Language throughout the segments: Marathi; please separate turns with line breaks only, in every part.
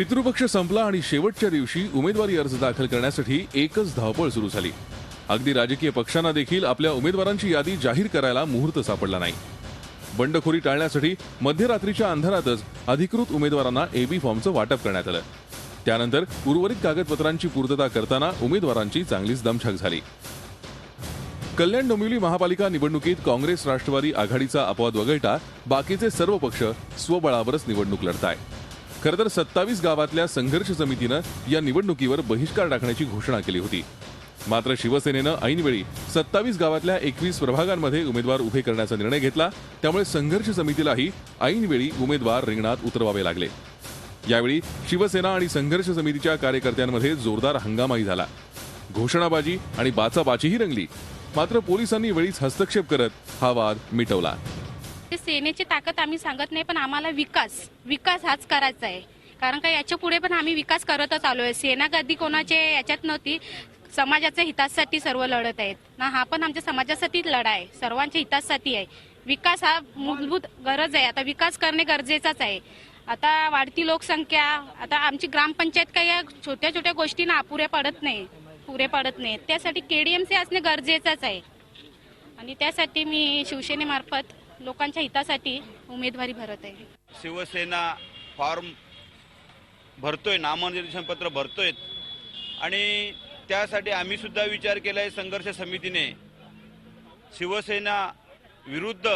पितृपक्ष संपला आणि शेवटच्या दिवशी उमेदवारी अर्ज दाखल करण्यासाठी एकच धावपळ सुरू झाली। अगदी राजकीय पक्षांना देखील आपल्या उमेदवारांची यादी जाहीर करायला मुहूर्त सापडला नाही। बंडखोरी टाळण्यासाठी मध्यरात्रीच्या अंधारातच अधिकृत उमेदवारांना एबी फॉर्मचं वाटप करण्यात आलं। त्यानंतर उर्वरित कागदपत्रांची पूर्तता करताना उमेदवारांची चांगलीच दमछाक झाली। कल्याण डोंबिवली महापालिका निवडणुकीत काँग्रेस राष्ट्रवादी आघाडीचा अपवाद वगळता बाकीचे सर्व पक्ष स्वबळावरच निवडणूक लढतायत। खरं तर 27 गावातल्या संघर्ष समितीनं या निवडणुकीवर बहिष्कार टाकण्याची घोषणा केली होती। मात्र शिवसेनेनं ऐनवेळी 27 गावातल्या 21 प्रभागांमध्ये उमेदवार उभे करण्याचा निर्णय घेतला। त्यामुळे संघर्ष समितीलाही ऐनवेळी उमेदवार रिंगणात उतरवावे लागले। यावेळी शिवसेना आणि संघर्ष समितीच्या कार्यकर्त्यांमध्ये जोरदार हंगामाही झाला। घोषणाबाजी आणि बाचाबाचीही रंगली। मात्र पोलिसांनी वेळीच हस्तक्षेप करत हा वाद मिटवला।
सेनेची ताकद आम्ही सांगत नाही, पण आम्हाला विकास हाच करायचा आहे। कारण का याच्या पुढे पण आम्ही विकास करतच आलोय। सेना कधी कोणाचे याच्यात नव्हती, समाजाच्या हितासाठी सर्व लढत आहेत ना। हा पण आमच्या समाजासाठी लढा आहे, सर्वांच्या हितासाठी आहे। विकास हा मूलभूत गरज आहे। आता विकास करणे गरजेचाच आहे। आता वाढती लोकसंख्या, आता आमची ग्रामपंचायत काही छोट्या छोट्या गोष्टींना पुरे पडत नाही। त्यासाठी केडीएमसी असणे गरजेचंच आहे आणि त्यासाठी मी शिवसेनेमार्फत लोकांच्या हितासाठी उमेदवारी भरत आहे।
शिवसेना फॉर्म भरतोय, नामनिर्देशन पत्र भरतोय आणि त्यासाठी आम्ही सुद्धा विचार केलाय। संघर्ष समितीने शिवसेना विरुद्ध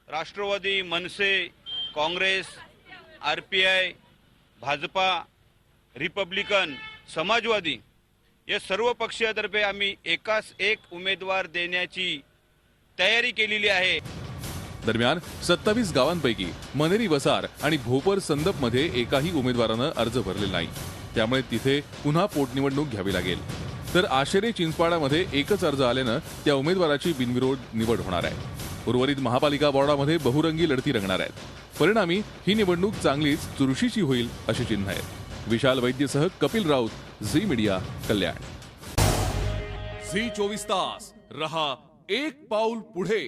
राष्ट्रवादी, मनसे, काँग्रेस, आरपीआय, भाजपा, रिपब्लिकन, समाजवादी या सर्व पक्षातर्फे आम्ही एकास एक उमेदवार देण्याची तयारी केलेली आहे।
दरम्यान 27 गावांपैकी मनेरी, वसार आणि भोपर संदपमध्ये एकाही उमेदवारानं अर्ज भरलेला नाही। त्यामुळे तिथे पुन्हा पोटनिवडणूक घ्यावी लागेल। तर आशेरे, चिंचपाडामध्ये एकच अर्ज आल्यानं त्या उमेदवाराची बिनविरोध निवड होणार आहे। उर्वरित महापालिका वॉर्डामध्ये बहुरंगी लढती रंगणार आहेत। परिणामी ही निवडणूक चांगलीच चुरशीची होईल अशी चिन्ह आहेत। विशाल वैद्यसह कपिल राऊत, झी मीडिया, कल्याण।
झी 24 तास रहा एक पाऊल पुढे।